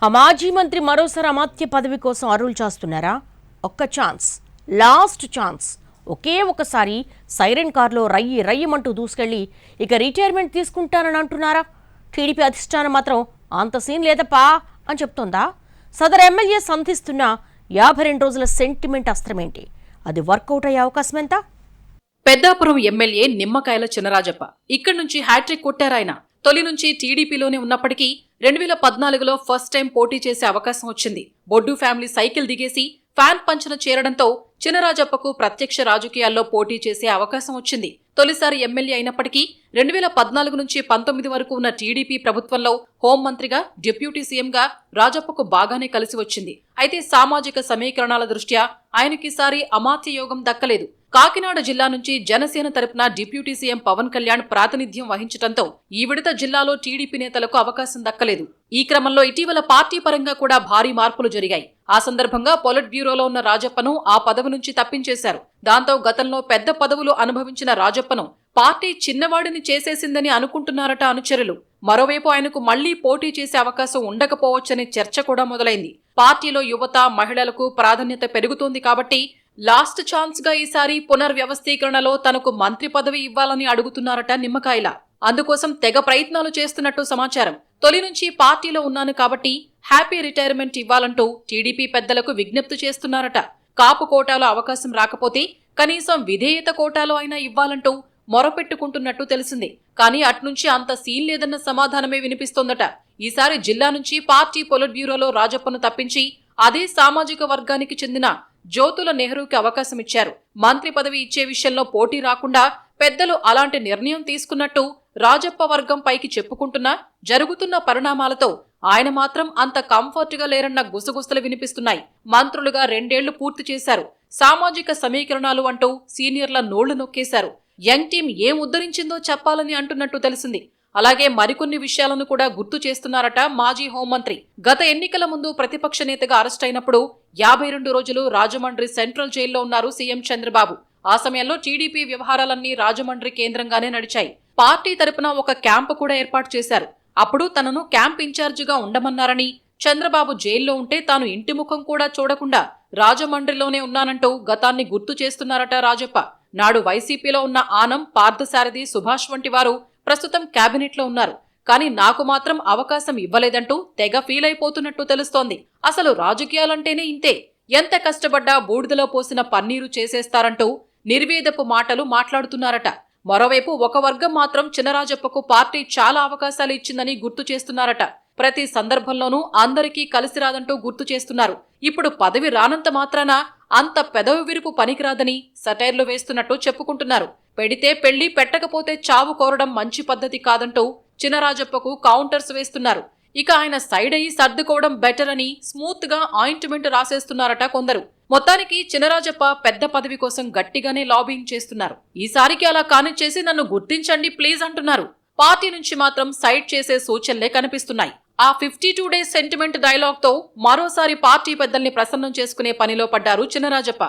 ఆ మాజీ మంత్రి మరోసారి అమాత్య పదవి కోసం అరువులు చేస్తున్నారా? ఒక్క ఛాన్స్, లాస్ట్ ఛాన్స్. ఒకే ఒకసారి సైరన్ కారులో రయ్యమంటూ దూసుకెళ్లి ఇక రిటైర్మెంట్ తీసుకుంటానని అంటున్నారా? టీడీపీ అధిష్టానం మాత్రం అంత సీన్ లేదప్పా అని చెప్తోందా? సదరు ఎమ్మెల్యే సంధిస్తున్న 52 రోజుల సెంటిమెంట్ అస్త్రమేంటి? అది వర్కౌట్ అయ్యే అవకాశం ఎంత? పెద్దాపురం ఎమ్మెల్యే నిమ్మకాయల చినరాజప్ప ఇక్కడి నుంచి హ్యాట్రిక్ కొట్టారాయన. తొలి నుంచి టీడీపీలోనే ఉన్నప్పటికీ 2014లో ఫస్ట్ టైం పోటీ చేసే అవకాశం వచ్చింది. బొడ్డు ఫ్యామిలీ సైకిల్ దిగేసి ఫ్యాన్ పంచన చేరడంతో చినరాజప్పకు ప్రత్యక్ష రాజకీయాల్లో పోటీ చేసే అవకాశం వచ్చింది. తొలిసారి ఎమ్మెల్యే అయినప్పటికీ 2014 నుంచి 19 వరకు ఉన్న టీడీపీ ప్రభుత్వంలో హోంమంత్రిగా, డిప్యూటీ సీఎంగా రాజప్పకు బాగానే కలిసి వచ్చింది. అయితే సామాజిక సమీకరణాల దృష్ట్యా ఆయనకిసారి అమాత్య యోగం దక్కలేదు. కాకినాడ జిల్లా నుంచి జనసేన తరపున డిప్యూటీ సీఎం పవన్ కళ్యాణ్ ప్రాతినిధ్యం వహించడంతో ఈ విడత జిల్లాలో టీడీపీ నేతలకు అవకాశం దక్కలేదు. ఈ క్రమంలో ఇటీవల పార్టీ పరంగా కూడా భారీ మార్పులు జరిగాయి. ఆ సందర్భంగా పొలిట్ బ్యూరోలో ఉన్న రాజప్పను ఆ పదవి నుంచి తప్పించేశారు. దాంతో గతంలో పెద్ద పదవులు అనుభవించిన రాజప్పను పార్టీ చిన్నవాడిని చేసేసిందని అనుకుంటున్నారట అనుచరులు. మరోవైపు ఆయనకు మళ్లీ పోటీ చేసే అవకాశం ఉండకపోవచ్చనే చర్చ కూడా మొదలైంది. పార్టీలో యువత, మహిళలకు ప్రాధాన్యత పెరుగుతోంది కాబట్టి లాస్ట్ ఛాన్స్ గా ఈసారి పునర్వ్యవస్థీకరణలో తనకు మంత్రి పదవి ఇవ్వాలని అడుగుతున్నారట నిమ్మకాయల. అందుకోసం తెగ ప్రయత్నాలు చేస్తున్నట్టు సమాచారం. తొలి నుంచి పార్టీలో ఉన్నాను కాబట్టి హ్యాపీ రిటైర్మెంట్ ఇవ్వాలంటూ టీడీపీ పెద్దలకు విజ్ఞప్తి చేస్తున్నారట. కాపు కోటాలో అవకాశం రాకపోతే కనీసం విధేయత కోటాలో అయినా ఇవ్వాలంటూ మొరపెట్టుకుంటున్నట్టు తెలిసింది. కానీ అట్నుంచి అంత సీన్ లేదన్న సమాధానమే వినిపిస్తోందట. ఈసారి జిల్లా నుంచి పార్టీ పొలిట్ బ్యూరోలో రాజప్పను తప్పించి అదే సామాజిక వర్గానికి చెందిన జ్యోతుల నెహ్రూకి అవకాశం ఇచ్చారు. మంత్రి పదవి ఇచ్చే విషయంలో పోటీ రాకుండా పెద్దలు అలాంటి నిర్ణయం తీసుకున్నట్టు రాజప్ప వర్గం పైకి చెప్పుకుంటున్నా జరుగుతున్న పరిణామాలతో ఆయన మాత్రం అంత కంఫర్ట్ గా లేరన్న గుసగుసలు వినిపిస్తున్నాయి. మంత్రులుగా 2 ఏళ్లు పూర్తి చేశారు. సామాజిక సమీకరణాలు అంటూ సీనియర్ల నోళ్లు నొక్కేశారు. యంగ్ టీం ఏం ఉద్ధరించిందో చెప్పాలని అంటున్నట్టు తెలిసింది. అలాగే మరికొన్ని విషయాలను కూడా గుర్తు చేస్తున్నారట మాజీ హోంమంత్రి. గత ఎన్నికల ముందు ప్రతిపక్ష నేతగా అరెస్ట్ అయినప్పుడు 52 రోజులు రాజమండ్రి సెంట్రల్ జైల్లో ఉన్నారు సీఎం చంద్రబాబు. ఆ సమయంలో టీడీపీ వ్యవహారాలన్నీ రాజమండ్రి కేంద్రంగానే నడిచాయి. పార్టీ తరపున ఒక క్యాంపు కూడా ఏర్పాటు చేశారు. అప్పుడు తనను క్యాంప్ ఇన్ఛార్జిగా ఉండమన్నారని, చంద్రబాబు జైల్లో ఉంటే తాను ఇంటి ముఖం కూడా చూడకుండా రాజమండ్రిలోనే ఉన్నానంటూ గతాన్ని గుర్తు చేస్తున్నారట రాజప్ప. నాడు వైసీపీలో ఉన్న ఆనం, పార్థసారథి, సుభాష్ వంటి వారు ప్రస్తుతం కేబినెట్ లో ఉన్నారు. కానీ నాకు మాత్రం అవకాశం ఇవ్వలేదంటూ తెగ ఫీల్ అయిపోతున్నట్టు తెలుస్తోంది. అసలు రాజకీయాలంటేనే ఇంతే, ఎంత కష్టపడ్డా బూడిదలో పోసిన పన్నీరు చేసేస్తారంటూ నిర్వేదపు మాటలు మాట్లాడుతున్నారట. మరోవైపు ఒక వర్గం మాత్రం చినరాజప్పకు పార్టీ చాలా అవకాశాలు ఇచ్చిందని గుర్తు చేస్తున్నారట. ప్రతి సందర్భంలోనూ అందరికీ కలిసి రాదంటూ గుర్తు చేస్తున్నారు. ఇప్పుడు పదవి రానంత మాత్రాన అంత పెదవి విరుపు పనికిరాదని సటైర్లు వేస్తున్నట్టు చెప్పుకుంటున్నారు. పెడితే పెళ్లి, పెట్టకపోతే చావు కోరడం మంచి పద్ధతి కాదంటూ చినరాజప్పకు కౌంటర్స్ వేస్తున్నారు. ఇక ఆయన సైడ్ అయ్యి సర్దుకోవడం బెటర్ అని స్మూత్ గా ఆయింట్మెంట్ రాసేస్తున్నారట కొందరు. మొత్తానికి చినరాజప్ప పెద్ద పదవి కోసం గట్టిగానే లాబింగ్ చేస్తున్నారు. ఈసారికి అలా కానిచ్చేసి నన్ను గుర్తించండి ప్లీజ్ అంటున్నారు. పార్టీ నుంచి మాత్రం సైడ్ చేసే సూచనలే కనిపిస్తున్నాయి. ఆ 52 డేస్ సెంటిమెంట్ డైలాగ్ తో మరోసారి పార్టీ పెద్దల్ని ప్రసన్నం చేసుకునే పనిలో పడ్డారు చినరాజప్ప.